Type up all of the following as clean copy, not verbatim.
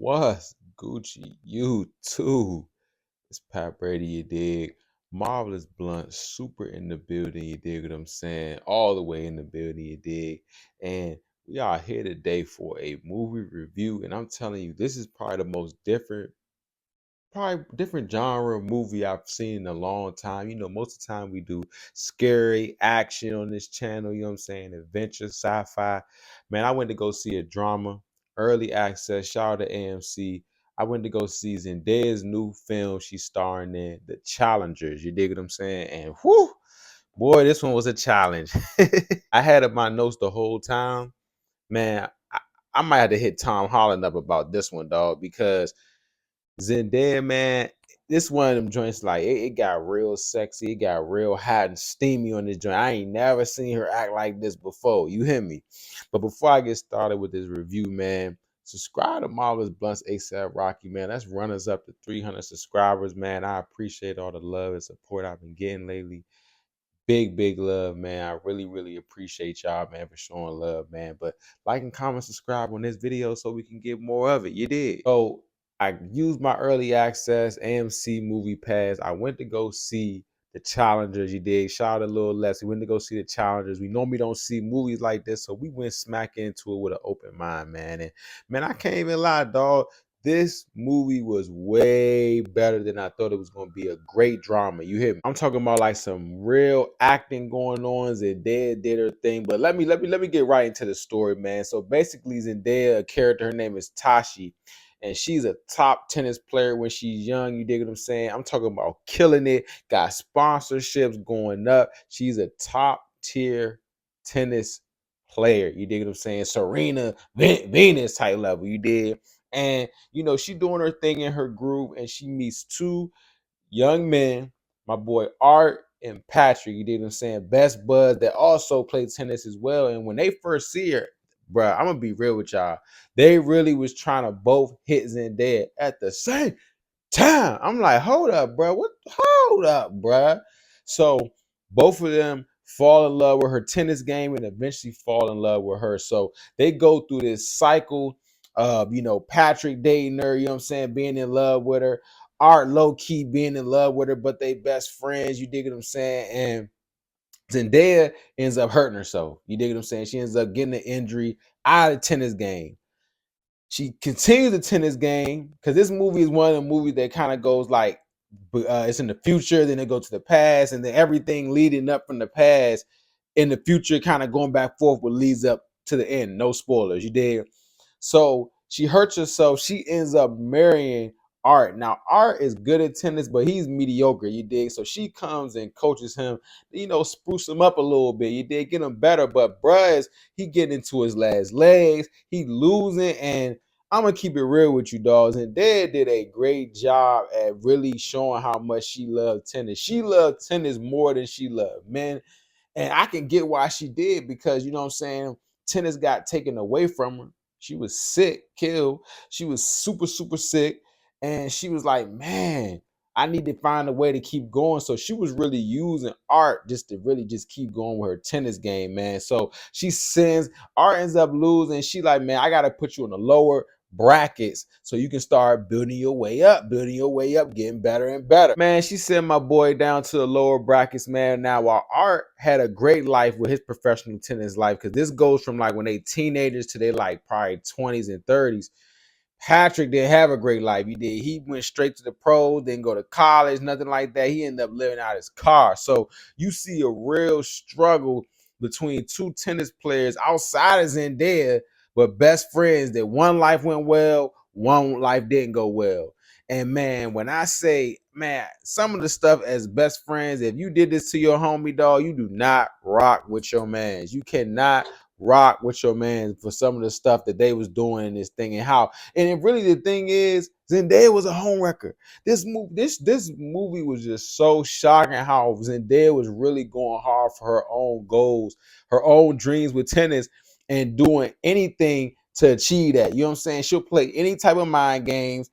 What's Gucci? You too. It's Pat Brady, you dig? Marvelous Blunt, super in the building, you dig what I'm saying? All the way in the building, you dig? And we are here today for a movie review. And I'm telling you, this is probably the most probably different genre of movie I've seen in a long time. You know, most of the time we do scary action on this channel, you know what I'm saying? Adventure, sci-fi. Man, I went to go see a drama, early access, shout out to AMC. I went to go see Zendaya's new film she's starring in, The Challengers. You dig what I'm saying? And whew, boy, this one was a challenge. I had up my notes the whole time. Man, I might have to hit Tom Holland up about this one, dog, because Zendaya, man, this one of them joints, like it got real sexy, it got real hot and steamy on this joint. I ain't never seen her act like this before. You hear me? But before I get started with this review, man, subscribe to Marvelous Blunts ASAP Rocky, man. That's runners up to 300 subscribers, man. I appreciate all the love and support I've been getting lately. Big love, man. I really appreciate y'all, man, for showing love, man. But like and comment, subscribe on this video so we can get more of it. You did. So I used my early access AMC movie pass. I went to go see the Challengers. You did. Shout out to Lil Les. We went to go see the Challengers. We normally don't see movies like this, so we went smack into it with an open mind, man. And man, I can't even lie, dog. This movie was way better than I thought it was going to be. A great drama. You hear me? I'm talking about like some real acting going on. Zendaya did her thing, but let me get right into the story, man. So basically, Zendaya, a character, her name is Tashi, and she's a top tennis player when she's young. You dig what I'm saying? I'm talking about killing it. Got sponsorships going up. She's a top tier tennis player. You dig what I'm saying? Serena Venus type level. You dig? And you know, she doing her thing in her groove, and she meets two young men, my boy Art and Patrick. You did what I'm saying? Best buds that also play tennis as well. And when they first see her, bruh, I'm gonna be real with y'all. They really was trying to both hit Zendaya at the same time. I'm like, hold up, bro. Hold up, bruh. So both of them fall in love with her tennis game and eventually fall in love with her. So they go through this cycle of, you know, Patrick dating her, you know what I'm saying, being in love with her, Art low-key being in love with her, but they best friends, you dig what I'm saying? And Zendaya ends up hurting herself. You dig what I'm saying? She ends up getting an injury out of the tennis game. She continues the tennis game because this movie is one of the movies that kind of goes like it's in the future, then it goes to the past, and then everything leading up from the past in the future, kind of going back forth, what leads up to the end. No spoilers, you did. So she hurts herself. She ends up marrying Art. Now, Art is good at tennis, but he's mediocre, you dig? So she comes and coaches him, you know, spruce him up a little bit. You did get him better, but bruh, he getting into his last legs. He losing, and I'm gonna keep it real with you, dogs. And Dad did a great job at really showing how much she loved tennis. She loved tennis more than she loved men. And I can get why she did, because you know what I'm saying, tennis got taken away from her. She was sick, killed. She was super sick. And she was like, man, I need to find a way to keep going. So she was really using art just to really just keep going with her tennis game, man. So she sends, Art ends up losing. She like, man, I gotta put you in the lower brackets so you can start building your way up, getting better and better. Man, she sent my boy down to the lower brackets, man. Now, while Art had a great life with his professional tennis life, because this goes from like when they teenagers to they like probably 20s and 30s. Patrick didn't have a great life. He did. He went straight to the pros, didn't go to college, nothing like that. He ended up living out his car. So you see a real struggle between two tennis players outside of Zendaya, but best friends that one life went well, one life didn't go well. And man, when I say, man, some of the stuff as best friends, if you did this to your homie, dog, you do not rock with your mans. You cannot rock with your man for some of the stuff that they was doing in this thing, and how, and it really, the thing is, Zendaya was a homewrecker. This movie was just so shocking how Zendaya was really going hard for her own goals, her own dreams with tennis, and doing anything to achieve that. You know what I'm saying? She'll play any type of mind games,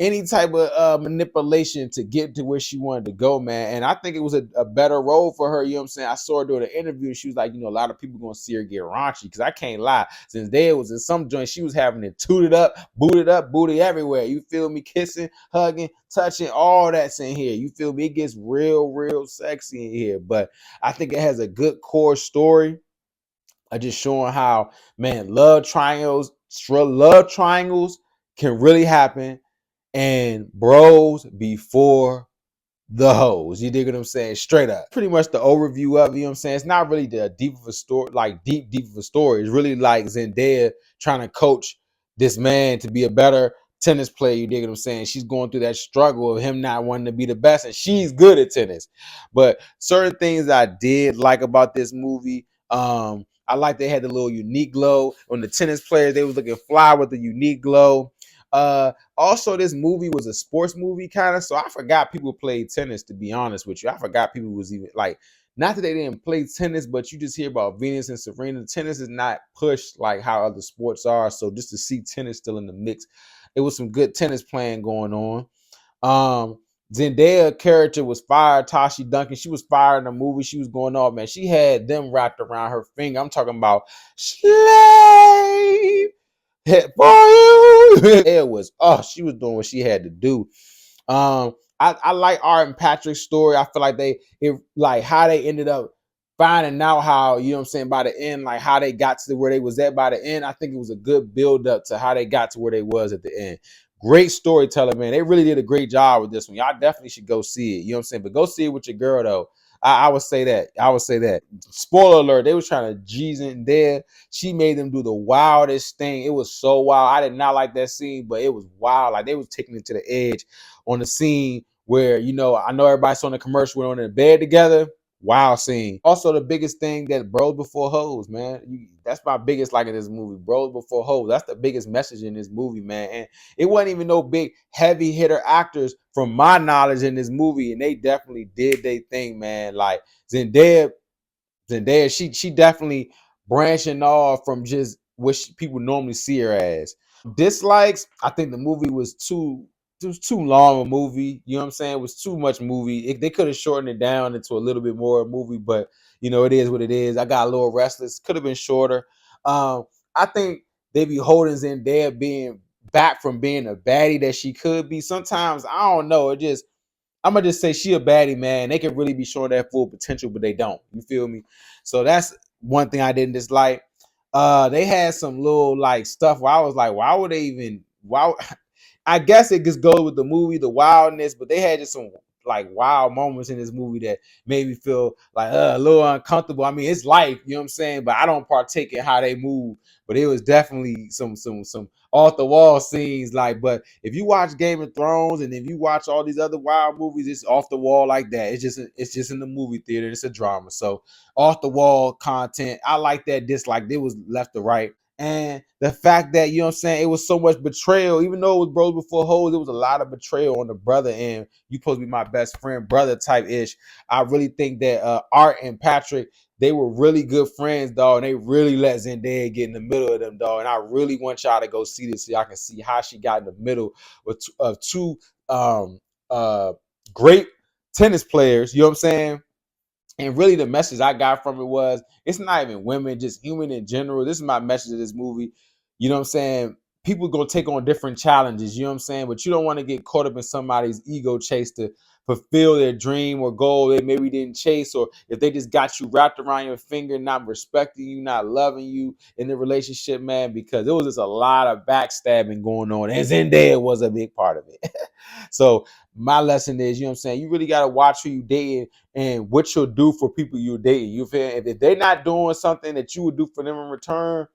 any type of manipulation to get to where she wanted to go, man. And I think it was a better role for her. You know what I'm saying? I saw her during the interview, and she was like, a lot of people gonna see her get raunchy, because I can't lie. Since there was in some joint, she was having it tooted up, booty everywhere. You feel me? Kissing, hugging, touching, all that's in here. You feel me? It gets real sexy in here. But I think it has a good core story. Just showing how, man, love triangles can really happen, and bros before the hoes. You dig what I'm saying? Straight up. Pretty much the overview of it, you know what I'm saying? It's not really the deep of a story, like deep of a story. It's really like Zendaya trying to coach this man to be a better tennis player. You dig what I'm saying? She's going through that struggle of him not wanting to be the best, and she's good at tennis. But certain things I did like about this movie, I like they had the little unique glow on the tennis players. They was looking fly with the unique glow. Also, this movie was a sports movie kind of, so I forgot people played tennis. To be honest with you, I forgot people was even like, not that they didn't play tennis, but you just hear about Venus and Serena. Tennis is not pushed like how other sports are, so just to see tennis still in the mix, it was some good tennis playing going on. Zendaya character was fired. Tashi Duncan, she was fired in the movie. She was going off, man. She had them wrapped around her finger. I'm talking about slave hit for you. It was, she was doing what she had to do. I like Art and Patrick's story. I feel like like how they ended up finding out how, you know what I'm saying, by the end, like how they got to where they was at by the end. I think it was a good build up to how they got to where they was at the end. Great storytelling, man. They really did a great job with this one. Y'all definitely should go see it. You know what I'm saying? But go see it with your girl though. I would say that. Spoiler alert, they was trying to G's in there. She made them do the wildest thing. It was so wild. I did not like that scene, but it was wild. Like they was taking it to the edge on the scene where, I know everybody saw in the commercial, went on the bed together. Wild scene. Also, the biggest thing, that bros before hoes, man. That's my biggest like in this movie. Bros before hoes. That's the biggest message in this movie, man. And it wasn't even no big heavy hitter actors from my knowledge in this movie, and they definitely did their thing, man. Like Zendaya, she definitely branching off from just what people normally see her as. Dislikes, I think the movie was too long a movie. You know what I'm saying? It was too much movie. They could have shortened it down into a little bit more movie, but it is what it is. I got a little restless. Could have been shorter. I think they be holding Zendaya being back from being a baddie that she could be. Sometimes I don't know. I'm gonna just say she a baddie, man. They can really be showing that full potential, but they don't. You feel me? So that's one thing I didn't dislike. They had some little like stuff where I was like, why would they even? Why? I guess it just goes with the movie, the wildness, but they had just some like wild moments in this movie that made me feel like a little uncomfortable. I mean, it's life, you know what I'm saying? But I don't partake in how they move. But it was definitely some off the wall scenes. Like, but if you watch Game of Thrones and if you watch all these other wild movies, it's off the wall like that. It's just in the movie theater. It's a drama. So off the wall content. I like that. Dislike. It was left to right. And the fact that, you know what I'm saying, it was so much betrayal, even though it was bros before hoes, it was a lot of betrayal on the brother end. You supposed to be my best friend, brother type ish. I really think that Art and Patrick, they were really good friends, dog, and they really let Zendaya get in the middle of them, dog. And I really want y'all to go see this so y'all can see how she got in the middle of two uh, great tennis players. You know what I'm saying? And really, the message I got from it was, it's not even women, just human in general. This is my message of this movie. You know what I'm saying? People going to take on different challenges, you know what I'm saying? But you don't want to get caught up in somebody's ego chase to fulfill their dream or goal they maybe didn't chase, or if they just got you wrapped around your finger, not respecting you, not loving you in the relationship, man, because there was just a lot of backstabbing going on. And Zendaya was a big part of it. So my lesson is, you know what I'm saying, you really got to watch who you dating and what you'll do for people you're dating. You feel? If they're not doing something that you would do for them in return,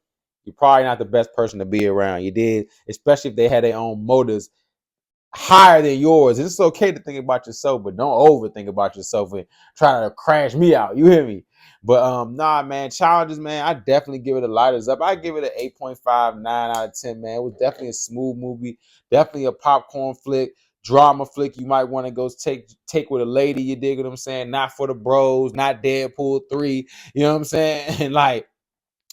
you're probably not the best person to be around. You did, especially if they had their own motives higher than yours. It's okay to think about yourself, but don't overthink about yourself and try to crash me out. You hear me? But nah, man, challenges, man. I definitely give it a lighters up. I give it an 8.59 out of 10, man. It was definitely a smooth movie, definitely a popcorn flick, drama flick. You might want to go take with a lady. You dig what I'm saying? Not for the bros, not Deadpool 3. You know what I'm saying? And like,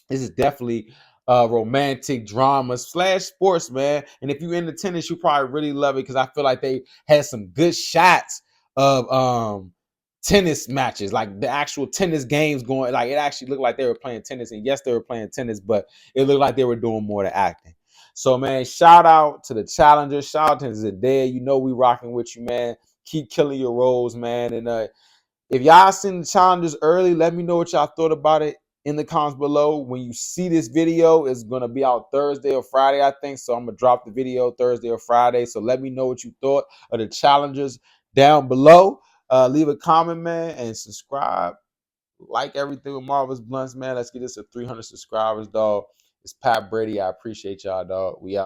this is definitely romantic drama slash sports, man. And if you're into tennis, you probably really love it because I feel like they had some good shots of tennis matches, like the actual tennis games going. Like it actually looked like they were playing tennis, and yes, they were playing tennis, but it looked like they were doing more than acting. So, man, shout out to the challengers. Shout out to Zendaya. You know we rocking with you, man. Keep killing your roles, man. And if y'all seen the challenges early, let me know what y'all thought about it in the comments below. When you see this video, it's gonna be out Thursday or Friday, I think. So I'm gonna drop the video Thursday or Friday. So let me know what you thought of the challenges down below. Leave a comment, man, and subscribe. Like everything with Marvelous Blunts, man. Let's get this to 300 subscribers, dog. It's Pat Brady. I appreciate y'all, dog. We out.